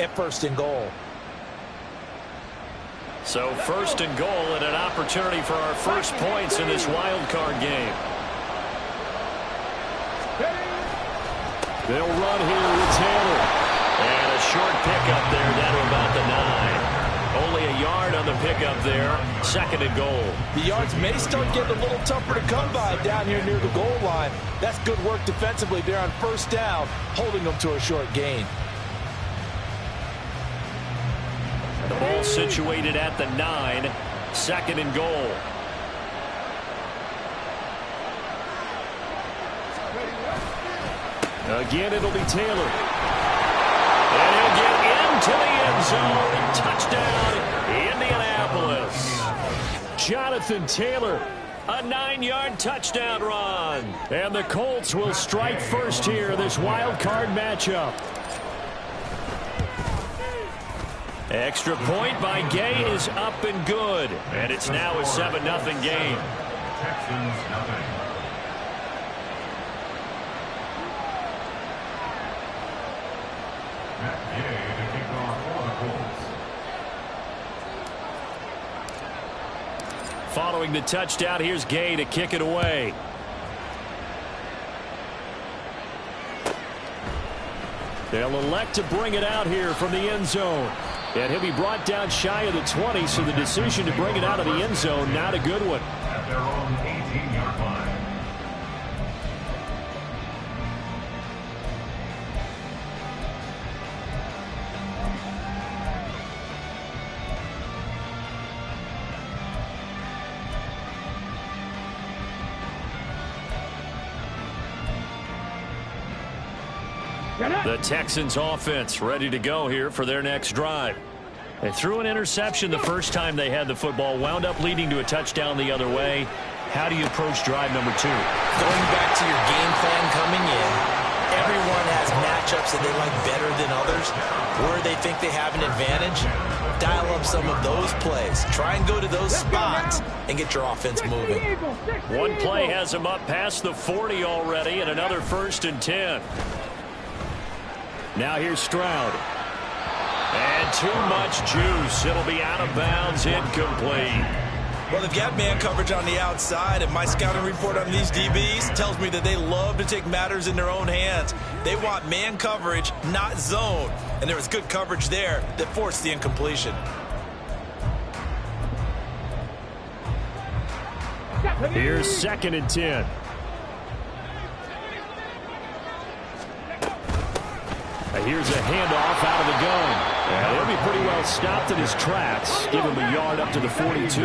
at 1st and goal. So 1st and goal and an opportunity for our first points in this wild card game. They'll run here with Taylor. And a short pickup there down to about the 9. Only a yard on the pickup there. 2nd and goal. The yards may start getting a little tougher to come by down here near the goal line. That's good work defensively there on 1st down, holding them to a short gain. The ball situated at the 9. 2nd and goal. Again, it'll be Taylor. And he'll get into the end zone. Touchdown, Indianapolis. Jonathan Taylor, a 9-yard touchdown run. And the Colts will strike first here, this wild card matchup. Extra point by Gay is up and good. And it's now a 7-0 game. Texans nothing. Following the touchdown, here's Gay to kick it away. They'll elect to bring it out here from the end zone. And he'll be brought down shy of the 20, so the decision to bring it out of the end zone, not a good one. At their own 18-yard line. The Texans offense ready to go here for their next drive. They threw an interception the first time they had the football, wound up leading to a touchdown the other way. How do you approach drive number 2? Going back to your game plan coming in, everyone has matchups that they like better than others. Where they think they have an advantage, dial up some of those plays. Try and go to those spots and get your offense moving. One play has them up past the 40 already, and another 1st and 10. Now here's Stroud. And too much juice. It'll be out of bounds, incomplete. Well, they've got man coverage on the outside, and my scouting report on these DBs tells me that they love to take matters in their own hands. They want man coverage, not zone. And there was good coverage there that forced the incompletion. Here's 2nd and 10. Here's a handoff out of the gun. And he'll be pretty well stopped in his tracks. Give him a yard up to the 42.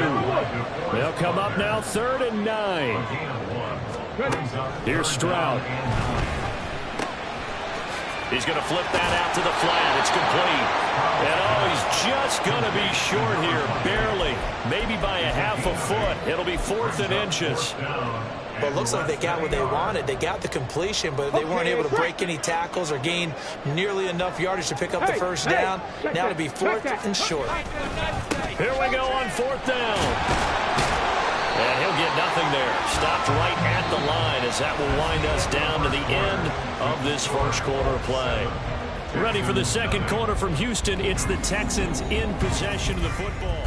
They'll come up now 3rd and 9. Here's Stroud. He's going to flip that out to the flat. It's complete. And he's just going to be short here. Barely. Maybe by a half a foot. It'll be 4th and inches. Well, it looks like they got what they wanted. They got the completion, but they weren't able to break any tackles or gain nearly enough yardage to pick up the 1st down. Now it'll be 4th and short. Here we go on 4th down. And he'll get nothing there. Stopped right at the line as that will wind us down to the end of this first quarter play. Ready for the 2nd quarter from Houston. It's the Texans in possession of the football.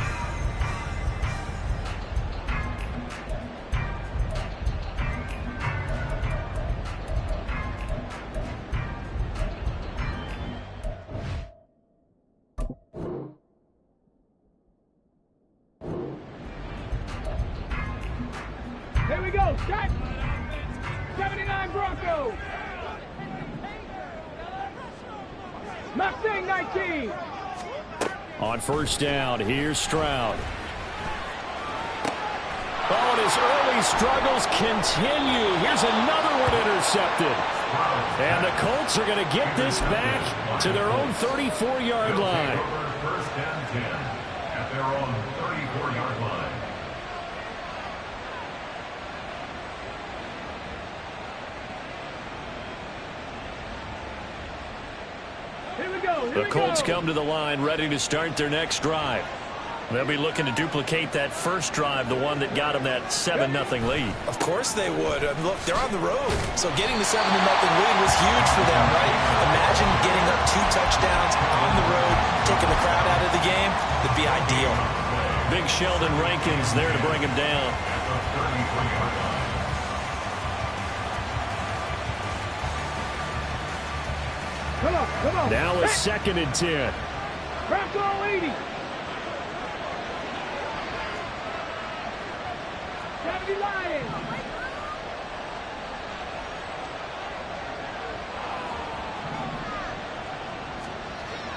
Here we go, set! 79 Broncos! Mustang 19! On 1st down, here's Stroud. Oh, and his early struggles continue. Here's another one intercepted. And the Colts are going to get this back to their own 34-yard line. 1st and 10 at their own 34-yard line. The Colts come to the line ready to start their next drive. They'll be looking to duplicate that first drive, the one that got them that 7-0 lead. Of course they would. I mean, look, they're on the road. So getting the 7-0 lead was huge for them, right? Imagine getting up 2 touchdowns on the road Big Sheldon Rankins there to bring him down. Come on. Now a 2nd and 10. Crack all 80. 70 Lions.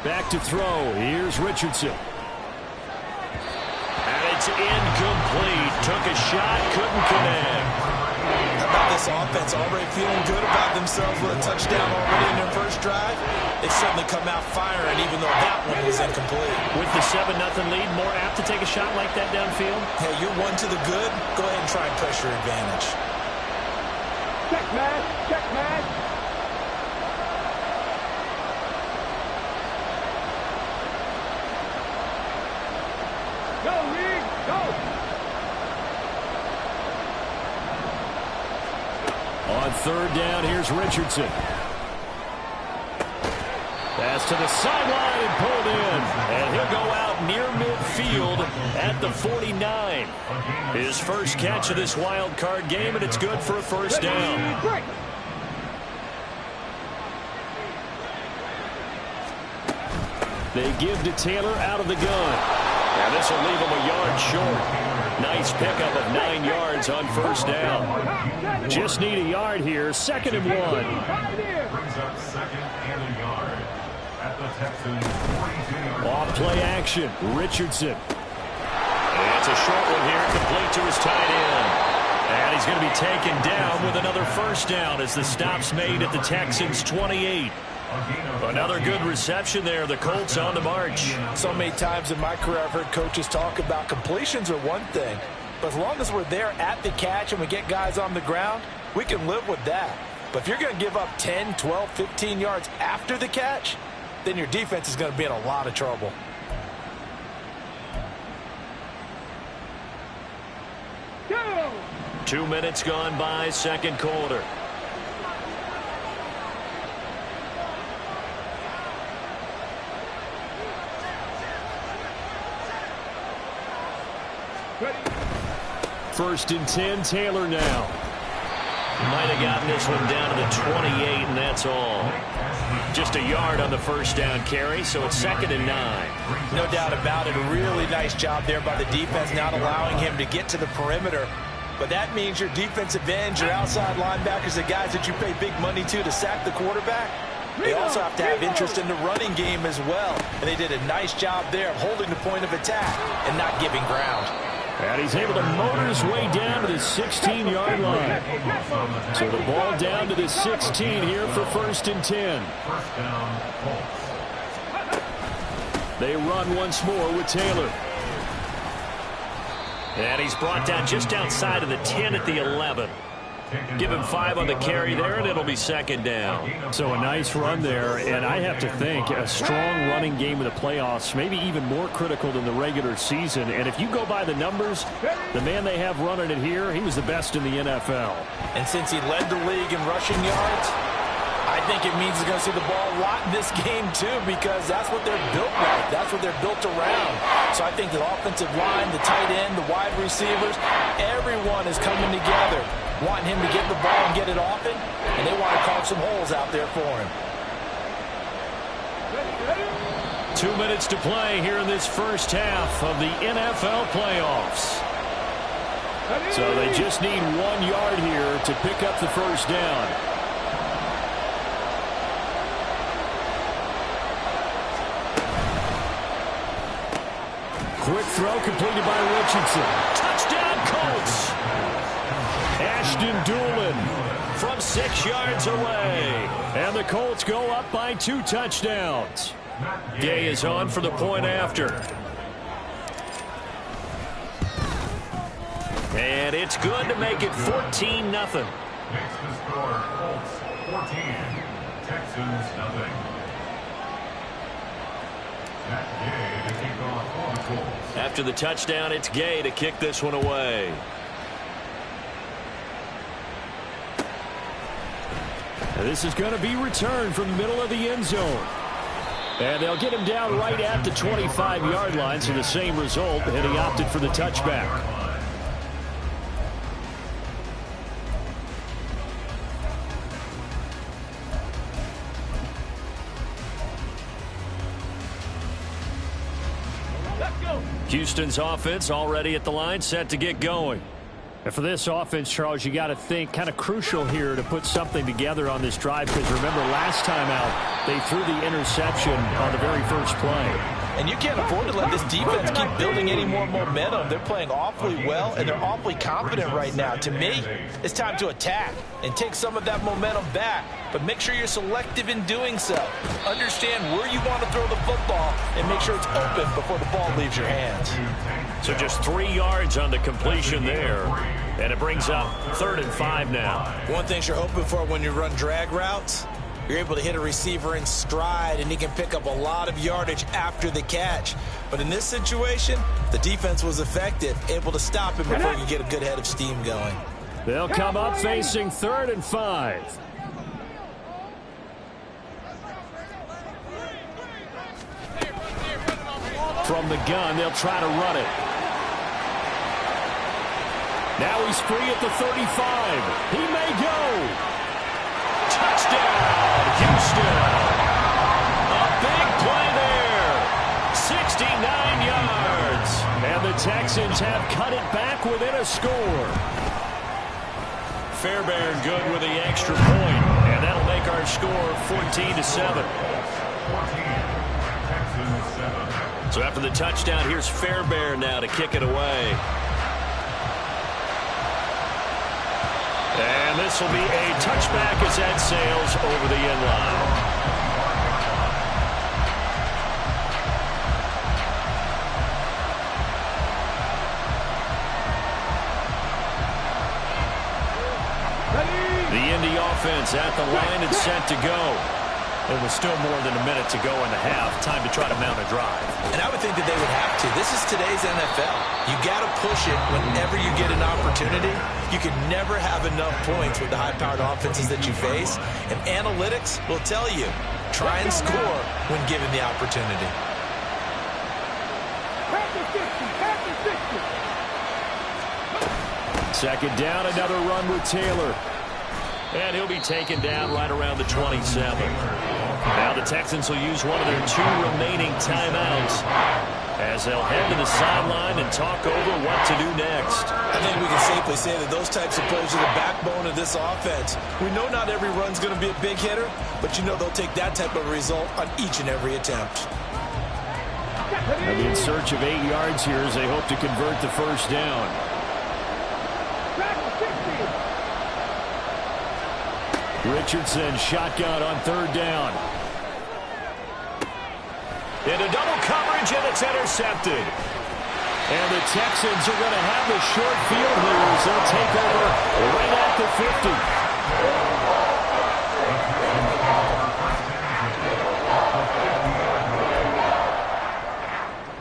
Back to throw. Here's Richardson. And it's incomplete. Took a shot, couldn't connect. How about this offense already feeling good about themselves with a touchdown already in their first drive? They've certainly come out firing, even though that one was incomplete. With the 7-0 lead, more apt to take a shot like that downfield? Hey, you're one to the good. Go ahead and try and press your advantage. Check, man. Check, man. Go, Reed. Go. On 3rd down, here's Richardson. Pass to the sideline and pulled in. And he'll go out near midfield at the 49. His first catch of this wild card game, and it's good for a first down. Break. They give to Taylor out of the gun. And this will leave him a yard short. Nice pickup of 9 yards on first down. Just need a yard here. 2nd and 1. Brings up 2nd and a yard at the Texans' 42-yard line. Off play action. Richardson. And it's a short one here, complete to his tight end. And he's going to be taken down with another first down as the stop's made at the Texans' 28. Another good reception there. The Colts on the march. So many times in my career I've heard coaches talk about completions are one thing, but as long as we're there at the catch and we get guys on the ground, we can live with that. But if you're going to give up 10, 12, 15 yards after the catch, then your defense is going to be in a lot of trouble. Go. 2 minutes gone by, 2nd quarter. First and 10, Taylor now. Might have gotten this one down to the 28, and that's all. Just a yard on the first down carry, so it's 2nd and 9. No doubt about it. A really nice job there by the defense, not allowing him to get to the perimeter. But that means your defensive ends, your outside linebackers, the guys that you pay big money to sack the quarterback, they also have to have interest in the running game as well. And they did a nice job there of holding the point of attack and not giving ground. And he's able to motor his way down to the 16-yard line. So the ball down to the 16 here for 1st and 10. First down, Colts. They run once more with Taylor. And he's brought down just outside of the 10 at the 11. Give him 5 on the carry there, and it'll be 2nd down. So a nice run there, and I have to think a strong running game in the playoffs, maybe even more critical than the regular season. And if you go by the numbers, the man they have running it here, he was the best in the NFL. And since he led the league in rushing yards, I think it means he's going to see the ball a lot in this game, too, because that's what they're built like. That's what they're built around. So I think the offensive line, the tight end, the wide receivers, everyone is coming together, wanting him to get the ball and get it often, and they want to carve some holes out there for him. 2 minutes to play here in this first half of the NFL playoffs. So they just need 1 yard here to pick up the first down. Quick throw completed by Richardson. Touchdown, Colts. Ashton Doolin from 6 yards away. And the Colts go up by 2 touchdowns. Gay is on for the point after. And it's good to make it 14-0. Makes the score Colts 14, Texans nothing. Gay to kick off for the Colts. After the touchdown, it's Gay to kick this one away. And this is going to be returned from the middle of the end zone. And they'll get him down right at the 25-yard line, so the same result, and he opted for the touchback. Houston's offense already at the line, set to get going. And for this offense, Charles, you got to think kind of crucial here to put something together on this drive, because remember last time out they threw the interception on the very first play. And you can't afford to let this defense keep building any more momentum. They're playing awfully well, and they're awfully confident right now. To me, it's time to attack and take some of that momentum back, but make sure you're selective in doing so. Understand where you want to throw the football and make sure it's open before the ball leaves your hands. So just 3 yards on the completion there, and it brings up 3rd and 5 now. One thing you're hoping for when you run drag routes, you're able to hit a receiver in stride, and he can pick up a lot of yardage after the catch. But in this situation, the defense was effective, able to stop him before you get a good head of steam going. They'll come up facing 3rd and 5. From the gun, they'll try to run it. Now he's free at the 35. He may go. Touchdown, Houston. A big play there. 69 yards. And the Texans have cut it back within a score. Fairbairn good with the extra point, and that'll make our score 14-7. So after the touchdown, here's Fairbairn now to kick it away. And this will be a touchback as that sails over the end line. The Indy offense at the line and set to go. It was still more than a minute to go in the half. Time to try to mount a drive. And I would think that they would have to. This is today's NFL. You got to push it whenever you get an opportunity. You can never have enough points with the high-powered offenses that you face. And analytics will tell you, try and score when given the opportunity. Second down, another run with Taylor. And he'll be taken down right around the 27. Now the Texans will use one of their 2 remaining timeouts as they'll head to the sideline and talk over what to do next. I think we can safely say that those types of plays are the backbone of this offense. We know not every run's going to be a big hitter, but you know they'll take that type of result on each and every attempt. They'll be in search of 8 yards here as they hope to convert the first down. Richardson shotgun on 3rd down. Into double coverage, and it's intercepted. And the Texans are going to have the short field here as they'll take over right at the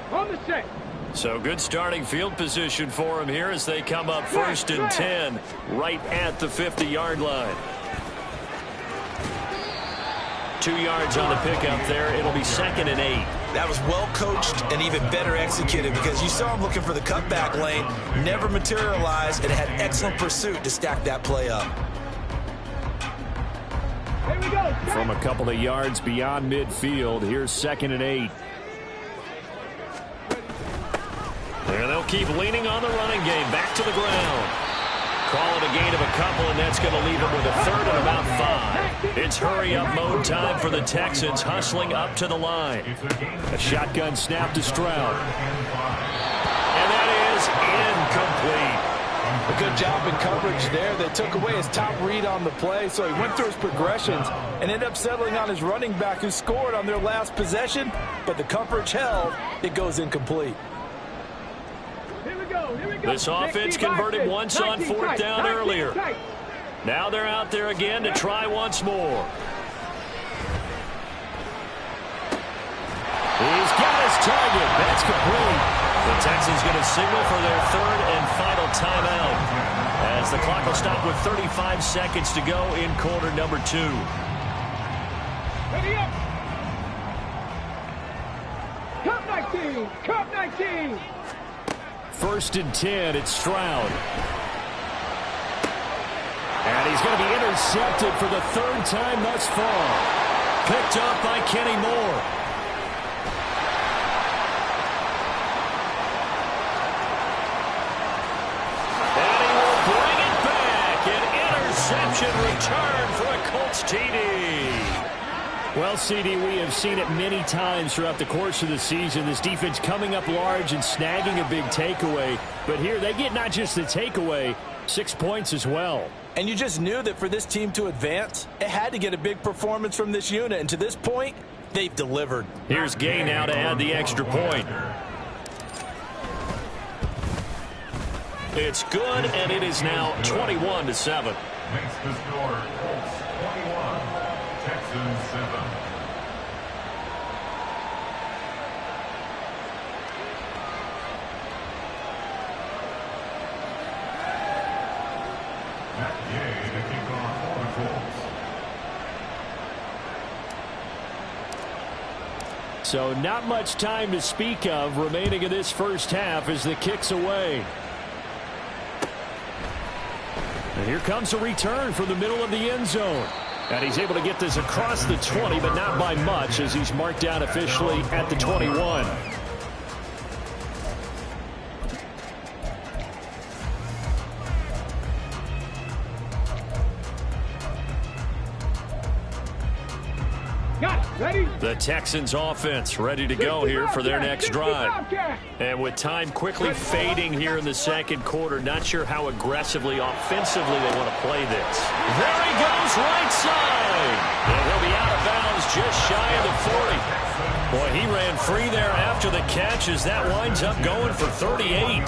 50. On the set. So good starting field position for him here as they come up 1st and 10 right at the 50-yard line. 2 yards on the pickup there. It'll be 2nd and 8. That was well coached and even better executed because you saw him looking for the cutback lane, never materialized, and had excellent pursuit to stack that play up. Here we go. From a couple of yards beyond midfield, here's 2nd and 8. There they'll keep leaning on the running game. Back to the ground. Call it a gain of a couple, and that's going to leave them with a 3rd and about 5. It's hurry-up mode time for the Texans, hustling up to the line. A shotgun snap to Stroud. And that is incomplete. A good job in coverage there. They took away his top read on the play, so he went through his progressions and ended up settling on his running back who scored on their last possession, but the coverage held. It goes incomplete. This offense converted once on 4th down earlier. Now they're out there again to try once more. He's got his target. That's complete. The Texans going to signal for their 3rd and final timeout as the clock will stop with 35 seconds to go in quarter number 2. Cup 19! Cup 19! 1st and 10, it's Stroud. And he's going to be intercepted for the 3rd time thus far. Picked up by Kenny Moore. And he will bring it back. An interception return for a Colts TD. Well, CD, we have seen it many times throughout the course of the season. This defense coming up large and snagging a big takeaway. But here they get not just the takeaway, 6 points as well. And you just knew that for this team to advance, it had to get a big performance from this unit. And to this point, they've delivered. Here's Gay now to add the extra point. It's good, and it is now 21-7. Makes the score Colts 21, Texans 7. Matt Gay to kick off for the Colts. So not much time to speak of remaining in this first half as the kick's away. And here comes a return from the middle of the end zone. And he's able to get this across the 20, but not by much as he's marked down officially at the 21. Got it. Ready? The Texans offense ready to go here for their next drive. And with time quickly fading here in the second quarter, not sure how aggressively, offensively they want to play this. There he goes, right side. And he'll be out of bounds just shy of the 40. Boy, he ran free there after the catch as that winds up going for 38.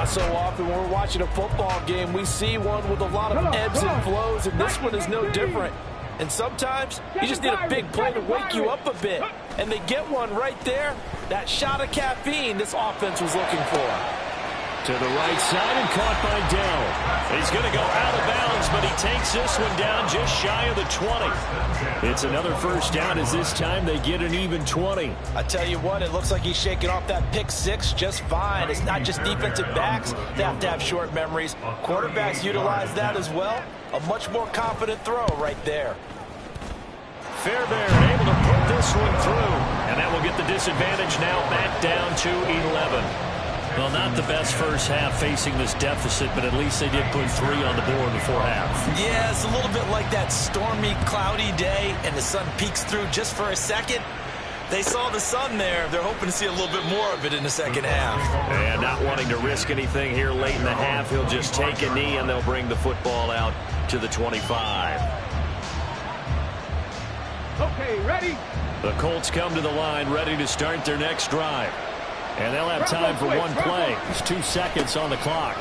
So often when we're watching a football game, we see one with a lot of ebbs and flows, and this one is no different. And sometimes you just need a big play to wake you up a bit. And they get one right there. That shot of caffeine this offense was looking for. To the right side and caught by Dell. He's going to go out of bounds, but he takes this one down just shy of the 20. It's another first down as this time they get an even 20. I tell you what, it looks like he's shaking off that pick six just fine. It's not just defensive backs that have to have short memories. Quarterbacks utilize that as well. A much more confident throw right there. Fairbairn able to put this one through. And that will get the disadvantage now back down to 11. Well, not the best first half facing this deficit, but at least they did put 3 on the board before half. Yeah, it's a little bit like that stormy, cloudy day, and the sun peeks through just for a second. They saw the sun there. They're hoping to see a little bit more of it in the second half. And not wanting to risk anything here late in the half, he'll just take a knee, and they'll bring the football out to the 25. Okay, ready? The Colts come to the line ready to start their next drive. And they'll have time for one play. There's 2 seconds on the clock.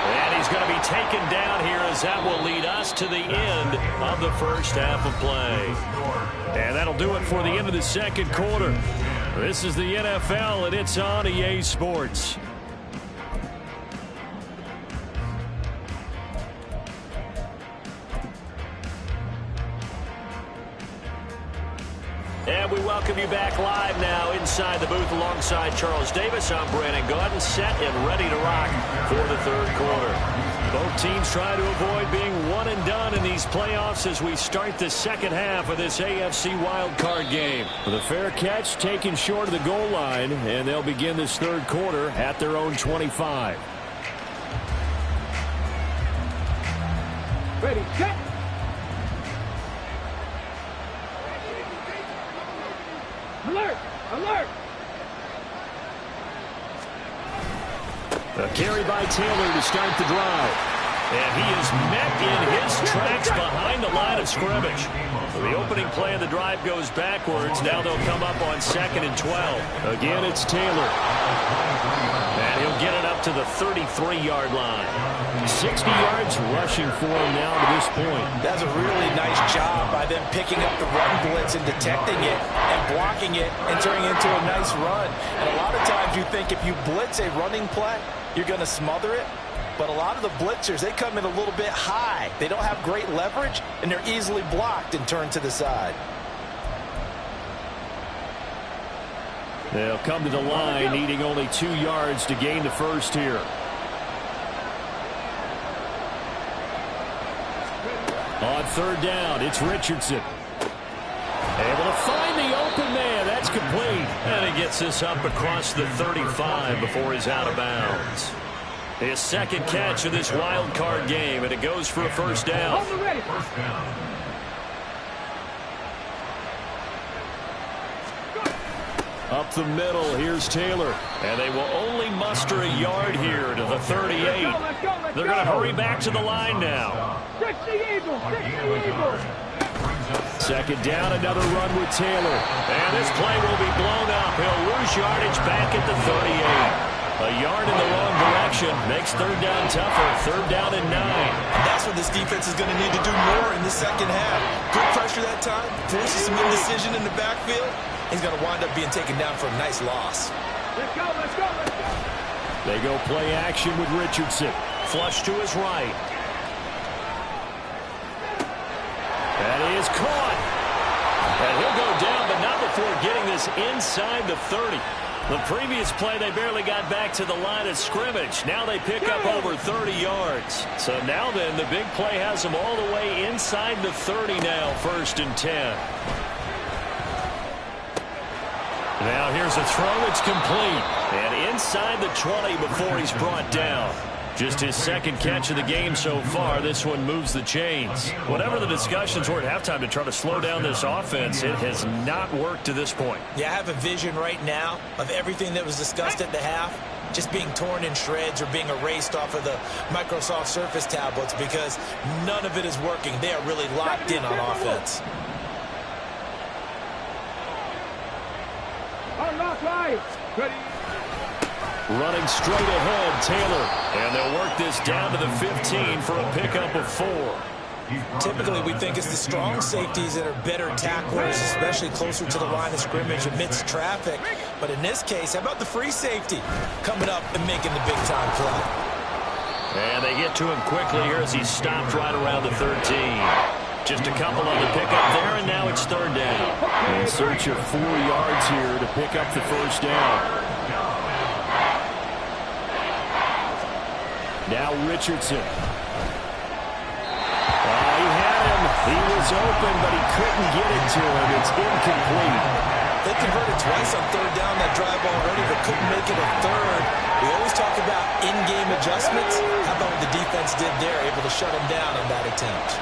And he's going to be taken down here as that will lead us to the end of the first half of play. And that'll do it for the end of the second quarter. This is the NFL, and it's on EA Sports. And we welcome you back live now inside the booth alongside Charles Davis. I'm Brandon Gaudin, set and ready to rock for the third quarter. Both teams try to avoid being one and done in these playoffs as we start the second half of this AFC wildcard game. The fair catch taken short of the goal line, and they'll begin this third quarter at their own 25. Ready, set. Alert! Alert! A carry by Taylor to start the drive. And he is met in his tracks behind the line of scrimmage. The opening play of the drive goes backwards. Now they'll come up on 2nd and 12. Again, it's Taylor. And he'll get it up to the 33-yard line. 60 yards rushing for him now to this point. That's a really nice job by them picking up the run blitz and detecting it and blocking it and turning it into a nice run. And a lot of times you think if you blitz a running play, you're going to smother it. But a lot of the blitzers, they come in a little bit high. They don't have great leverage, and they're easily blocked and turned to the side. They'll come to the line, needing only 2 yards to gain the first here. On third down, it's Richardson. Able to find the open man. That's complete. And he gets this up across the 35 before he's out of bounds. His second catch of this wild card game, and it goes for a first down. First down. Up the middle, here's Taylor. And they will only muster a yard here to the 38. They're going to hurry back to the line now. 60 Eagles, 60 Eagles. Second down, another run with Taylor. And this play will be blown up. He'll lose yardage back at the 38. A yard in the wrong direction makes third down tougher. Third down and 9. That's what this defense is going to need to do more in the second half. Good pressure that time, forces some indecision in the backfield. He's going to wind up being taken down for a nice loss. Let's go, let's go, let's go. They go play action with Richardson. Flush to his right. That is caught. And he'll go down, but not before getting this inside the 30. The previous play, they barely got back to the line of scrimmage. Now they pick up over 30 yards. So now then, the big play has them all the way inside the 30 now, 1st and 10. Now here's a throw. It's complete. And inside the 20 before he's brought down. Just his second catch of the game so far. This one moves the chains. Whatever the discussions were at halftime to try to slow down this offense, it has not worked to this point. Yeah, I have a vision right now of everything that was discussed at the half just being torn in shreds or being erased off of the Microsoft Surface tablets because none of it is working. They are really locked in on offense. Unlock right. Ready. Running straight ahead, Taylor. And they'll work this down to the 15 for a pickup of 4. Typically, we think it's the strong safeties that are better tacklers, especially closer to the line of scrimmage amidst traffic. But in this case, how about the free safety coming up and making the big-time play? And they get to him quickly here as he's stopped right around the 13. Just a couple on the pickup there, and now it's third down. In search of 4 yards here to pick up the first down. Now Richardson. He had him. He was open, but he couldn't get it to him. It's incomplete. They converted twice on third down that drive already, but couldn't make it a third. We always talk about in-game adjustments. How about what the defense did there, able to shut him down on that attempt?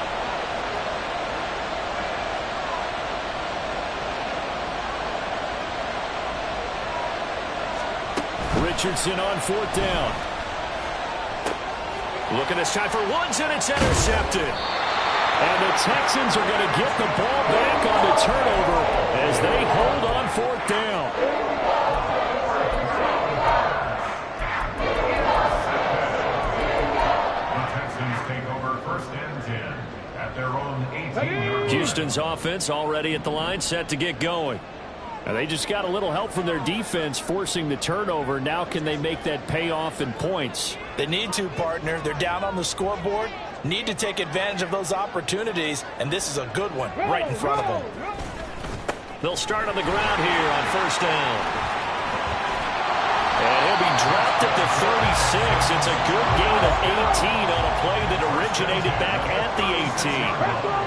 Richardson on 4th down. Looking this time for Woods, and it's intercepted. And the Texans are going to get the ball back on the turnover as they hold on 4th down. The Texans take over 1st and 10 at their own 18-yard. Houston's offense already at the line, set to get going. And they just got a little help from their defense forcing the turnover. Now can they make that pay off in points? They need to, partner. They're down on the scoreboard. Need to take advantage of those opportunities, and this is a good one right in front of them. They'll start on the ground here on 1st down. And he'll be dropped at the 36. It's a good gain of 18 on a play that originated back at the 18.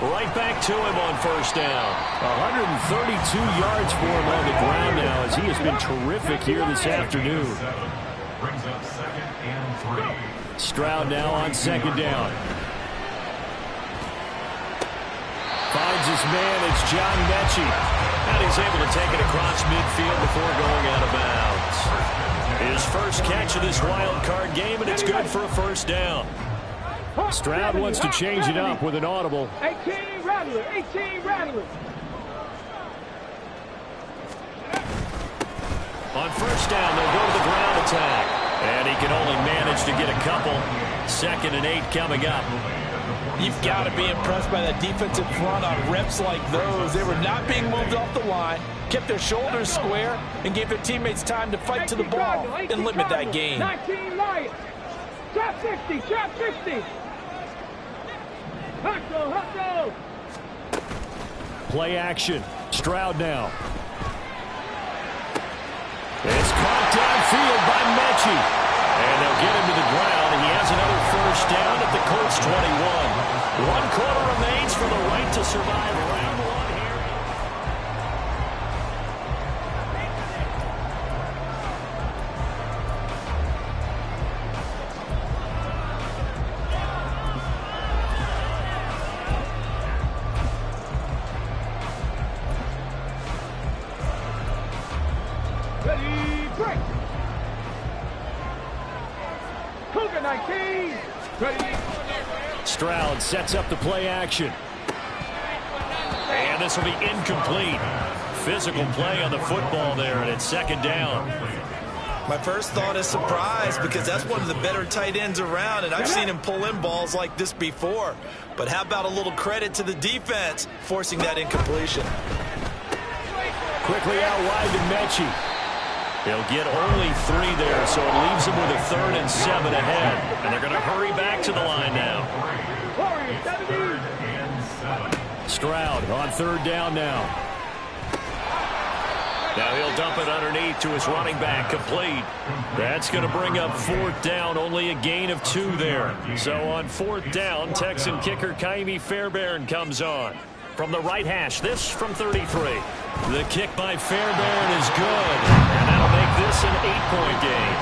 Right back to him on 1st down. 132 yards for him on the ground now as he has been terrific here this afternoon. Brings up 2nd and 3. Stroud now on 2nd down. Finds his man. It's John Mechie. And he's able to take it across midfield before going out of bounds. His first catch of this wild card game, and it's good for a 1st down. Stroud wants to change it up with an audible. 18 Rattler, 18 Rattler. On 1st down, they'll go to the ground attack. And he can only manage to get a couple. 2nd and 8 coming up. You've got to be impressed by that defensive front on reps like those. They were not being moved off the line, kept their shoulders square, and gave their teammates time to fight to the ball and limit that gain. 19 Lions. Trap 60, trap 60. Hustle, hustle. Play action. Stroud now. It's caught downfield by Mechie. And they'll get him to the ground. He has another first down at the Colts 21. 1 quarter remains for the right to survive round 1 here. Ready, break. Cougar 19. Ready. Stroud sets up the play action. And this will be incomplete. Physical play on the football there, and it's 2nd down. My first thought is surprise, because that's one of the better tight ends around, and I've seen him pull in balls like this before. But how about a little credit to the defense forcing that incompletion? Quickly out wide to Mechie. They'll get only 3 there, so it leaves them with a 3rd and 7 ahead. And they're going to hurry back to the line now. Stroud on 3rd down now. Now he'll dump it underneath to his running back, complete. That's going to bring up 4th down, only a gain of 2 there. So on 4th down, Texan kicker Kaimi Fairbairn comes on. From the right hash, this from 33. The kick by Fairbairn is good, and that'll make this an 8-point game.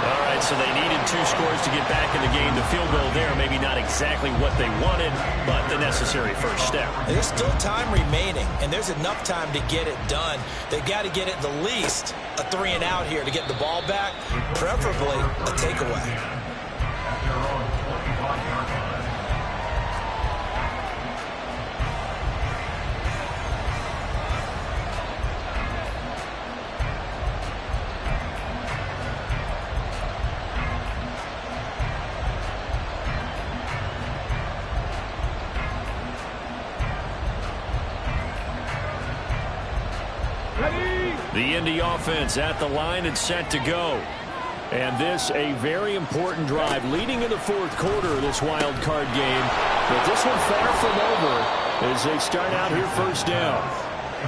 All right, so they needed 2 scores to get back in the game. The field goal there, maybe not exactly what they wanted, but the necessary first step. There's still time remaining, and there's enough time to get it done. They've got to get at the least a 3-and-out here to get the ball back, preferably a takeaway. The Indy offense at the line and set to go. And this a very important drive leading in the 4th quarter of this wild card game. But this one far from over as they start out here 1st down.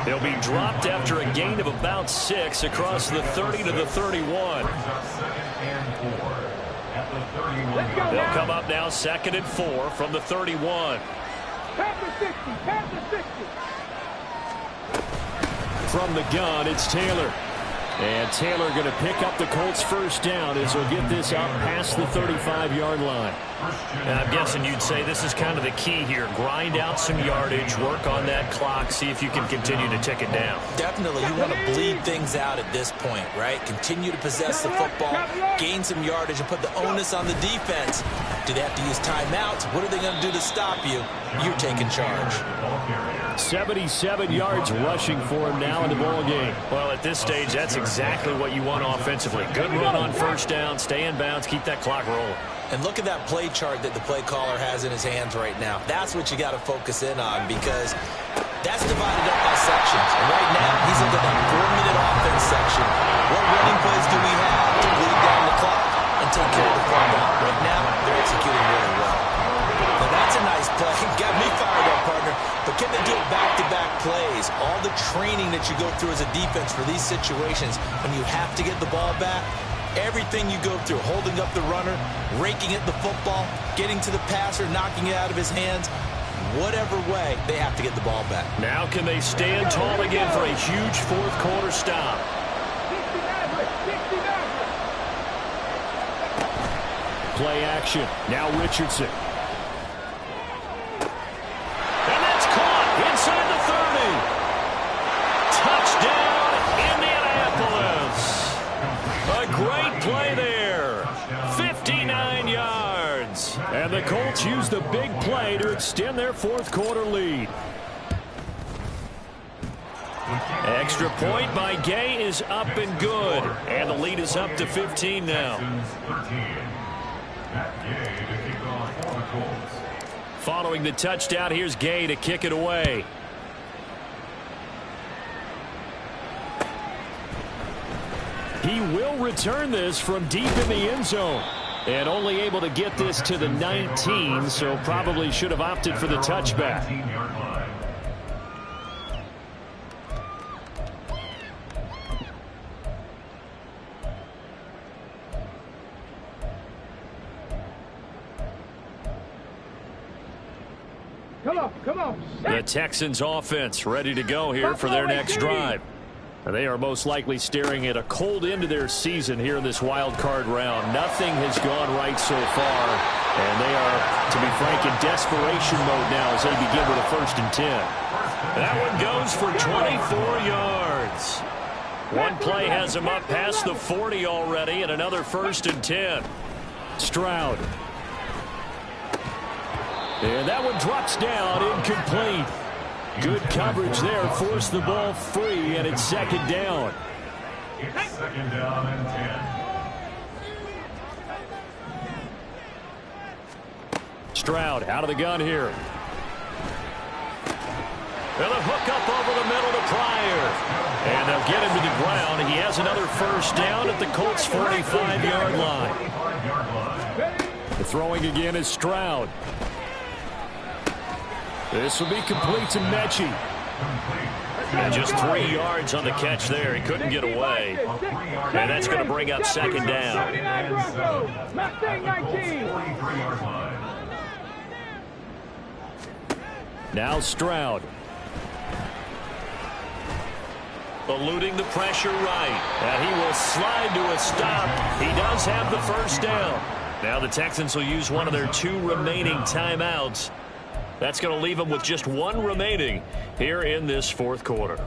They'll be dropped after a gain of about 6 across the 30 to the 31. They'll come up now 2nd and 4 from the 31. Pass the 60. Pass the 60. From the gun, it's Taylor. And Taylor going to pick up the Colts' first down as he'll get this out past the 35-yard line. And I'm guessing you'd say this is kind of the key here. Grind out some yardage, work on that clock, see if you can continue to tick it down. Definitely, you want to bleed things out at this point, right? Continue to possess the football, gain some yardage, and put the onus on the defense. Do they have to use timeouts? What are they going to do to stop you? You're taking charge. 77 yards rushing for him now in the ball game. Well, at this stage, that's exactly what you want offensively. Good run on first down, stay in bounds, keep that clock rolling. And look at that play chart that the play caller has in his hands right now. That's what you got to focus in on, because that's divided up by sections. And right now, he's looking at that 4-minute offense section. What running plays do we have to bleed down the clock and take care of the football? Right now, they're executing really well. Now, that's a nice play. Got me fired up, partner. But can they do it back-to-back plays? All the training that you go through as a defense for these situations, when you have to get the ball back, everything you go through, holding up the runner, raking at the football, getting to the passer, knocking it out of his hands, whatever way, they have to get the ball back. Now can they stand tall again for a huge 4th quarter stop? Play action. Now Richardson. And that's caught inside the 30. Touchdown, Indianapolis. A great play there. 59 yards. And the Colts use the big play to extend their 4th quarter lead. Extra point by Gay is up and good. And the lead is up to 15 now. Following the touchdown, here's Gay to kick it away. He will return this from deep in the end zone. And only able to get this to the 19, so probably should have opted for the touchback. Come on. The Texans offense ready to go here for their next drive. They are most likely staring at a cold end to their season here in this wild card round. Nothing has gone right so far, and they are, to be frank, in desperation mode now as they begin with a 1st and 10. That one goes for 24 yards. One play has him up past the 40 already, and another 1st and 10. Stroud. And that one drops down, incomplete. Good coverage there, forced the ball free, and it's 2nd down. It's 2nd down and 10. Stroud out of the gun here. And a hook up over the middle to Pryor. And they'll get him to the ground. He has another 1st down at the Colts' 45-yard line. The throwing again is Stroud. This will be complete to Mechie. And just 3 yards on the catch there. He couldn't get away. And that's going to bring up 2nd down. Now Stroud. Eluding the pressure right. And he will slide to a stop. He does have the 1st down. Now the Texans will use one of their 2 remaining timeouts. That's going to leave them with just 1 remaining here in this 4th quarter.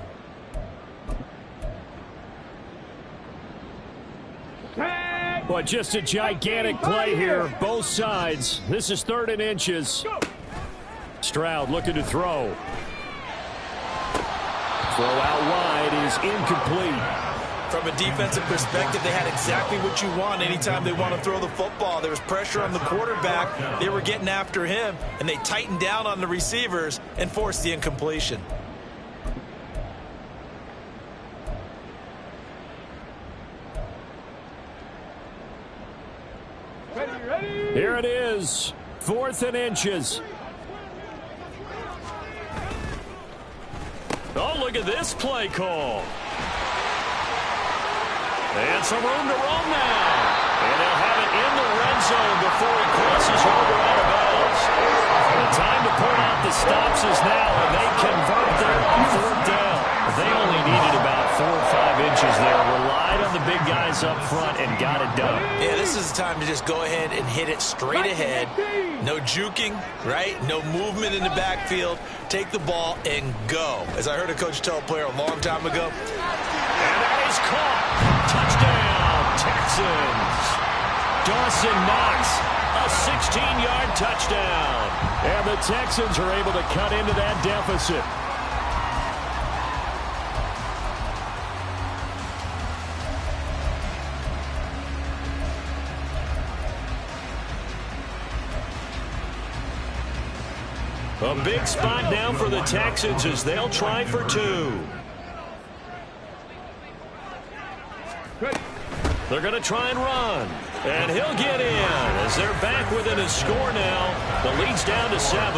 But just a gigantic play here, both sides. This is 3rd and inches. Stroud looking to throw. Throw out wide is incomplete. From a defensive perspective, they had exactly what you want anytime they want to throw the football. There was pressure on the quarterback. They were getting after him, and they tightened down on the receivers and forced the incompletion. Ready. Here it is, 4th and inches. Oh, look at this play call. And some room to roam now. And they'll have it in the red zone before he crosses over out of bounds. The time to pull out the stops is now, and they convert there on 4th down. They only needed about 4 or 5 inches there. Relied on the big guys up front and got it done. Yeah, this is the time to just go ahead and hit it straight ahead. No juking, right? No movement in the backfield. Take the ball and go. As I heard a coach tell a player a long time ago. And that is caught. Touchdown, Texans. Dawson Knox, a 16-yard touchdown. And the Texans are able to cut into that deficit. A big spot now for the Texans as they'll try for 2. They're going to try and run. And he'll get in as they're back within a score now. The lead's down to 7.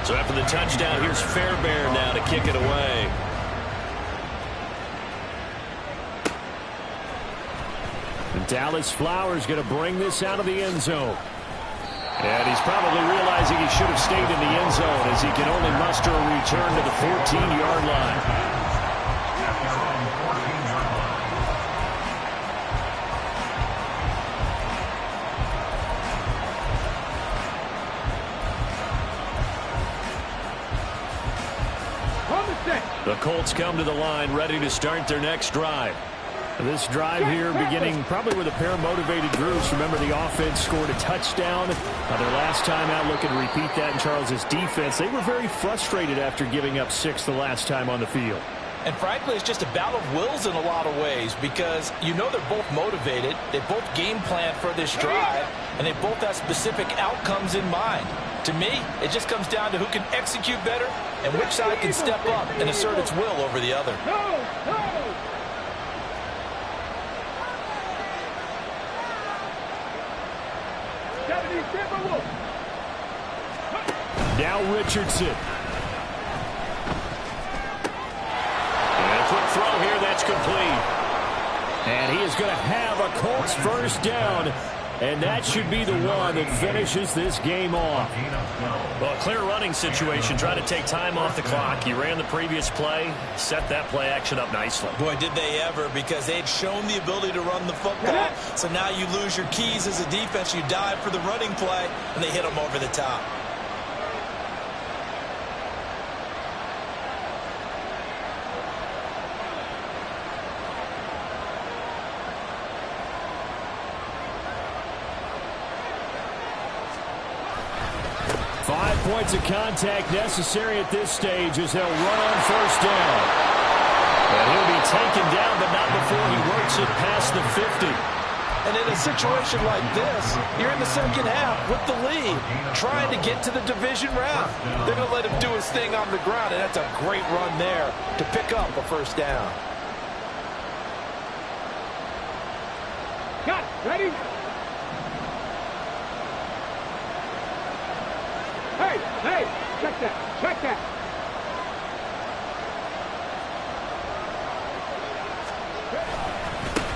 So after the touchdown, here's Fairbairn now to kick it away. And Dallas Flowers going to bring this out of the end zone. And he's probably realizing he should have stayed in the end zone as he can only muster a return to the 14-yard line. The Colts come to the line ready to start their next drive. This drive here beginning probably with a pair of motivated groups. Remember, the offense scored a touchdown their last time out. Looking to repeat that in Charles's defense. They were very frustrated after giving up 6 the last time on the field. And frankly, it's just a battle of wills in a lot of ways because you know they're both motivated. They both game plan for this drive, and they both have specific outcomes in mind. To me, it just comes down to who can execute better and which side can step up and assert its will over the other. Now Richardson. And a quick throw here, that's complete. And he is going to have a Colts 1st down And that should be the one that finishes this game off. Well, a clear running situation. Try to take time off the clock. He ran the previous play, set that play action up nicely. Boy, did they ever, because they'd shown the ability to run the football. So now you lose your keys as a defense. You dive for the running play, and they hit them over the top. Points of contact necessary at this stage as they'll run on first down. And he'll be taken down, but not before he works it past the 50. And in a situation like this, you're in the second half with the lead, trying to get to the division round. They're going to let him do his thing on the ground, and that's a great run there to pick up a first down. Cut, ready? Hey, check that.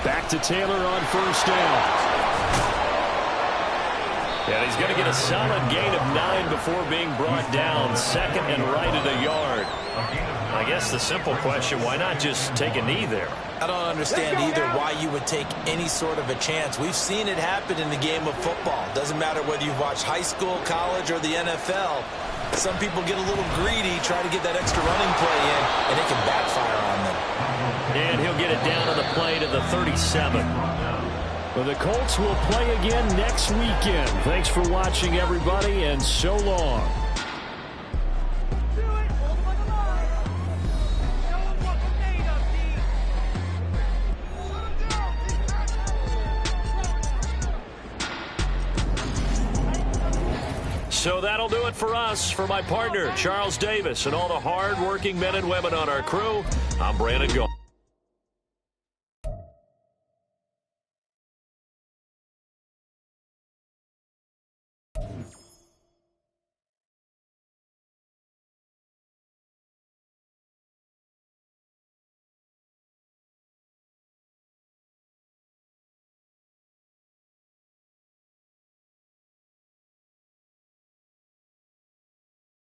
Back to Taylor on first down. And he's going to get a solid gain of 9 before being brought down. Second and right at a yard. I guess the simple question, why not just take a knee there? I don't understand either why you would take any sort of a chance. We've seen it happen in the game of football. Doesn't matter whether you've watched high school, college, or the NFL. Some people get a little greedy, try to get that extra running play in, and it can backfire on them. And he'll get it down to the play to the 37. Well, the Colts will play again next weekend. Thanks for watching, everybody, and so long. So that'll do it for us. For my partner, Charles Davis, and all the hard-working men and women on our crew, I'm Brandon Gault.